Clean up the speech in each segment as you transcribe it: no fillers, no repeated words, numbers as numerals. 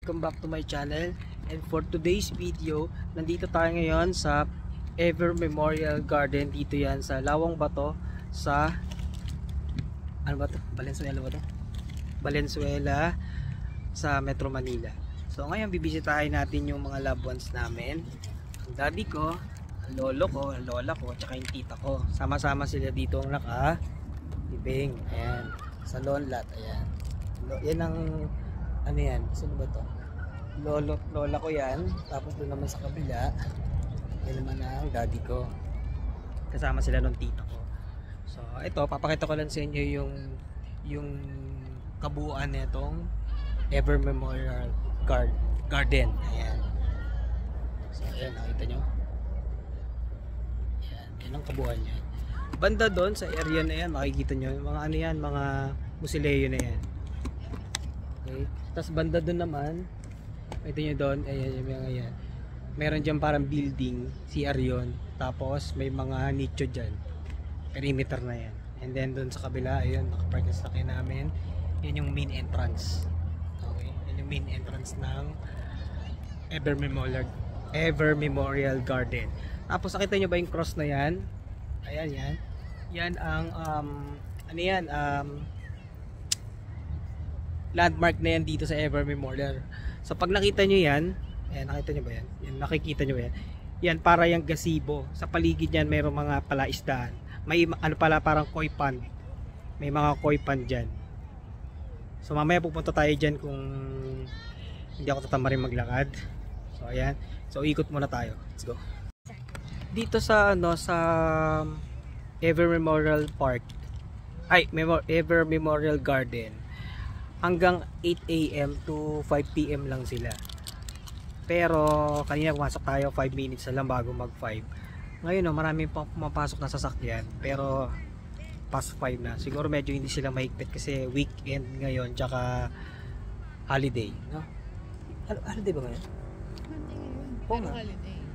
welcome back to my channel. And for today's video, nandito tayo ngayon sa Ever Memorial Garden. Dito yan sa Lawang Bato sa ano ba to? Valenzuela ba to? Valenzuela sa Metro Manila. So ngayon bibisitahin natin yung mga loved ones namin. Ang daddy ko, ang lolo ko, ang lola ko, tsaka yung tita ko. Sama-sama sila dito ang naka-libing. Ayan. Sa Lonlat. Ayan. Yan ang ano yan? Sino ba to? Lola ko yan. Tapos doon naman sa kabila, yan naman ang daddy ko. Kasama sila ng tita ko. So ito, papakita ko lang sa inyo yung kabuuan nitong Ever Memorial Garden. Ayan. So ayan, nakita nyo? Ayan, yan ang kabuuan niya. Banda doon sa area na yan, makikita nyo yung mga ano yan, mga musileo na yan. Okay. Tapos banda doon naman, ito nyo doon, ayan yung mga yan. Meron dyan parang building, CR yun. Tapos may mga nicho dyan. Perimeter na yan. And then doon sa kabila, ayun, nakapark na sakyan namin. Yan yung main entrance. Okay. Yan yung main entrance ng Ever Memorial Garden. Tapos nakita nyo ba yung cross na yan? Ayan yan. Yan ang ano yan? Landmark na yan dito sa Ever Memorial. So pag nakita nyo yan, ayan, nakita nyo ba yan? Yan, nakikita nyo ba yan? Yan para yung gazebo. Sa paligid yan mayroong mga palaisdaan. May ano pala parang koi pond. May mga koi pond dyan. So mamaya pupunta tayo dyan kung hindi ako tatamarin maglakad. So ayan. So ikot muna tayo. Let's go. Dito sa ano sa Ever Memorial Park. Ever Memorial Garden. Hanggang 8 AM to 5 PM lang sila. Pero kanina pumasok tayo 5 minutes na lang bago mag 5. Ngayon marami pang pumapasok na sasakyan, pero past 5 na. Siguro medyo hindi sila mahigpit kasi weekend ngayon tsaka holiday, no? Holiday ba ngayon? Oo nga.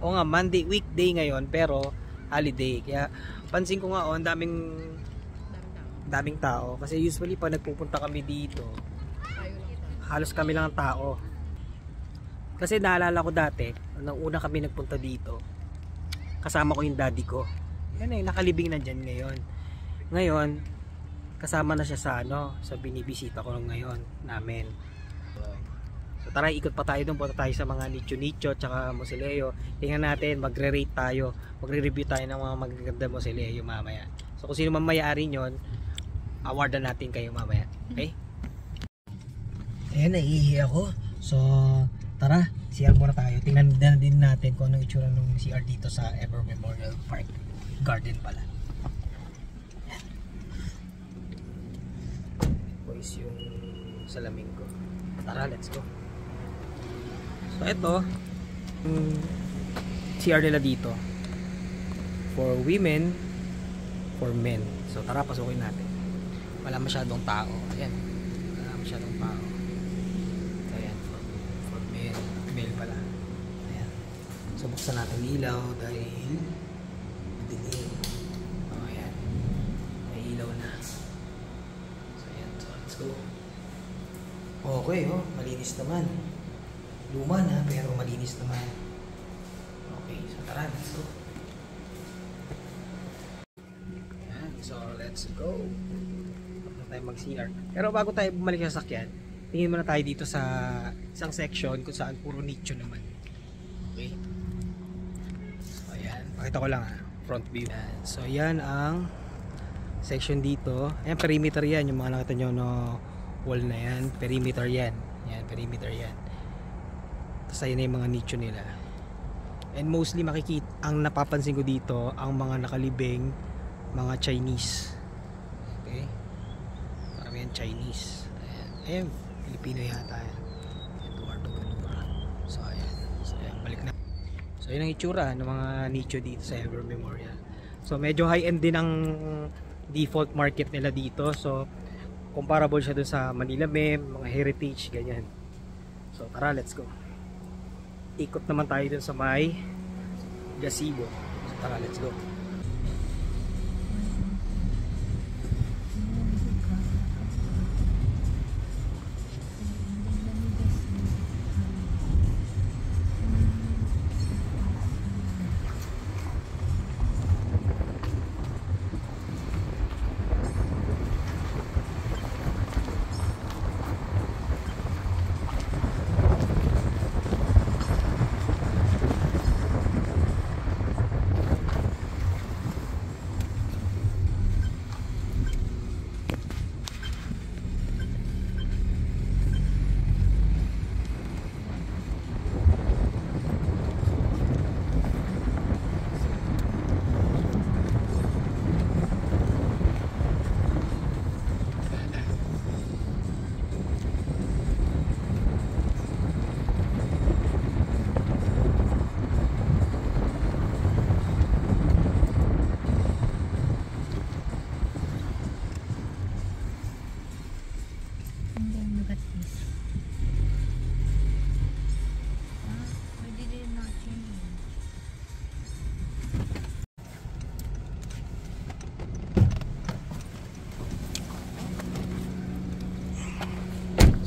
Oo nga, Monday, weekday ngayon pero holiday. Kaya pansin ko nga daming tao kasi usually pag nagpupunta kami dito halos kami lang ang tao. Kasi naalala ko dati nung una kami nagpunta dito, kasama ko yung daddy ko. Yan eh, nakalibing na dyan ngayon kasama na siya sa sa binibisita ko ngayon namin. So tara, ikot pa tayo doon, punta tayo sa mga nicho tsaka mausoleo. Tingnan natin, magre-rate tayo, magre-review tayo ng mga magaganda mausoleo mamaya. So kung sino man may-ari nyon, awardan natin kayo mamaya. Okay? Ayan, naiihi ako. So tara, CR muna tayo. Tingnan din natin kung anong itsura ng CR dito sa Ever Memorial Park Garden pala. Ayan. Boys yung salamin ko. Tara, let's go. So ito CR nila dito for women, for men. So tara, pasukin natin. Wala masyadong tao. Ayan, wala masyadong tao. So ayan, for men, male pala. Ayan. So buksan natin ilaw dahil madilim. Oh, ayan, may ilaw na. So ayan, so let's go. Okay, oh, malinis naman. Luma na pero malinis naman. Okay, so tara, let's go. Ayan, so let's go. Mag-CR. Pero bago tayo bumalik sa sasakyan, tingin muna tayo dito sa isang section kung saan puro nicho naman. Okay. So ayan, pakita ko lang front view. Ayan. So ayan ang section dito. Ayan, perimeter yan. Yung mga nakita nyo no wall na yan, perimeter yan. Ayan, perimeter yan. Tapos ayan na yung mga nicho nila. And mostly makikita, ang napapansin ko dito, ang mga nakalibing mga Chinese. Okay. Yan, Chinese. Ayan, Filipino yata yan. Eduardo Galura. So ayan. So ayan, balik na. So yun ang itsura ng mga nicho dito sa Ever Memorial. So medyo high-end din ang default market nila dito. So comparable siya dun sa Manila Mem, mga heritage, ganyan. So tara, let's go. Ikot naman tayo dun sa may gazebo. So tara, let's go.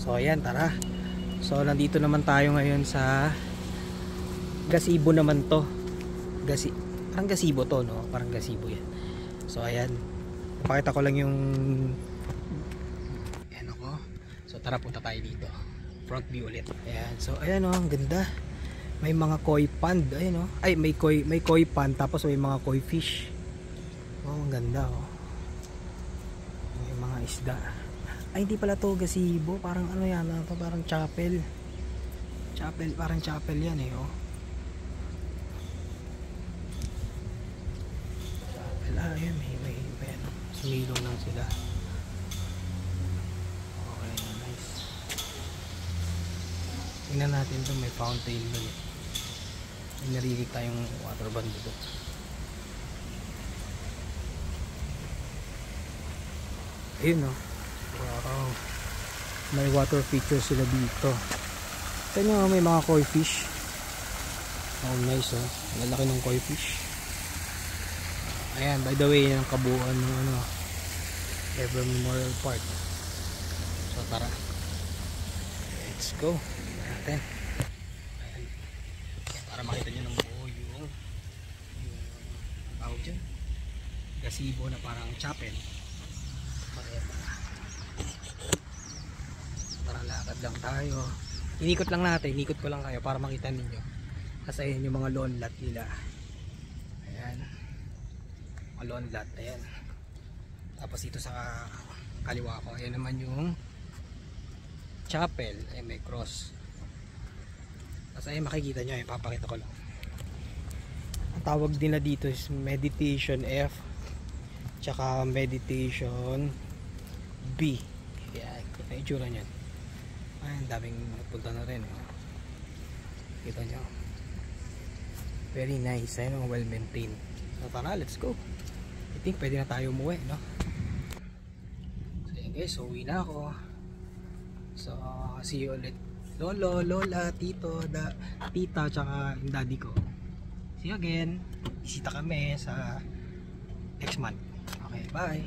So ayan, tara. So nandito naman tayo ngayon sa gazebo naman to. Parang gazebo to, no? Parang gazebo yan. So ayan, pakita ko lang yung ayan ako. So tara, punta tayo dito. Front view ulit. Ayan, so ayan o, ang ganda. May mga koi pond, ayun o. Ay, may koi pond, tapos may mga koi fish. Oh, ang ganda o. May mga isda. Ay, hindi pala to gazebo, parang ano yan, parang chapel. Parang chapel yan eh, oh. Chapel, ayun, may ano, sumilong lang sila. Okay, nice. Tingnan natin to, may fountain doon eh. May narinig tayong water band dito. Ayun oh. Wow. May water feature sila dito. Ito nyo, may mga koi fish. Oh, nice oh. Lalaki ng koi fish. Ayan, by the way, yung kabuuan ng ano, Ever Memorial Park. So tara, let's go natin. Ayan. Para makita nyo ng buo yung tawag dyan, gazebo na parang chapel. Para lakad lang tayo. Inikot lang natin, inikot ko lang kayo para makita ninyo. Kasi ayan yung mga lawn lot nila. Ayan, mga lawn lot, ayan. Tapos dito sa kaliwa ko, ayan naman yung chapel, ay may cross. Tapos ayan, makikita nyo, ayan, papakita ko lang. Ang tawag nila dito is meditation F, tsaka meditation B. Ayan, kita yung itsura nyan. Ayan, daming punta na rin, oh. Kita nyo, very nice, ayan, well maintained. So tara, let's go. I think pwede na tayo umuwi, no? So ayan guys, uwi na ako. So see you ulit, lolo, lola, tito, tita, tsaka yung daddy ko. See you again. Bisita kami sa next month. Okay, bye.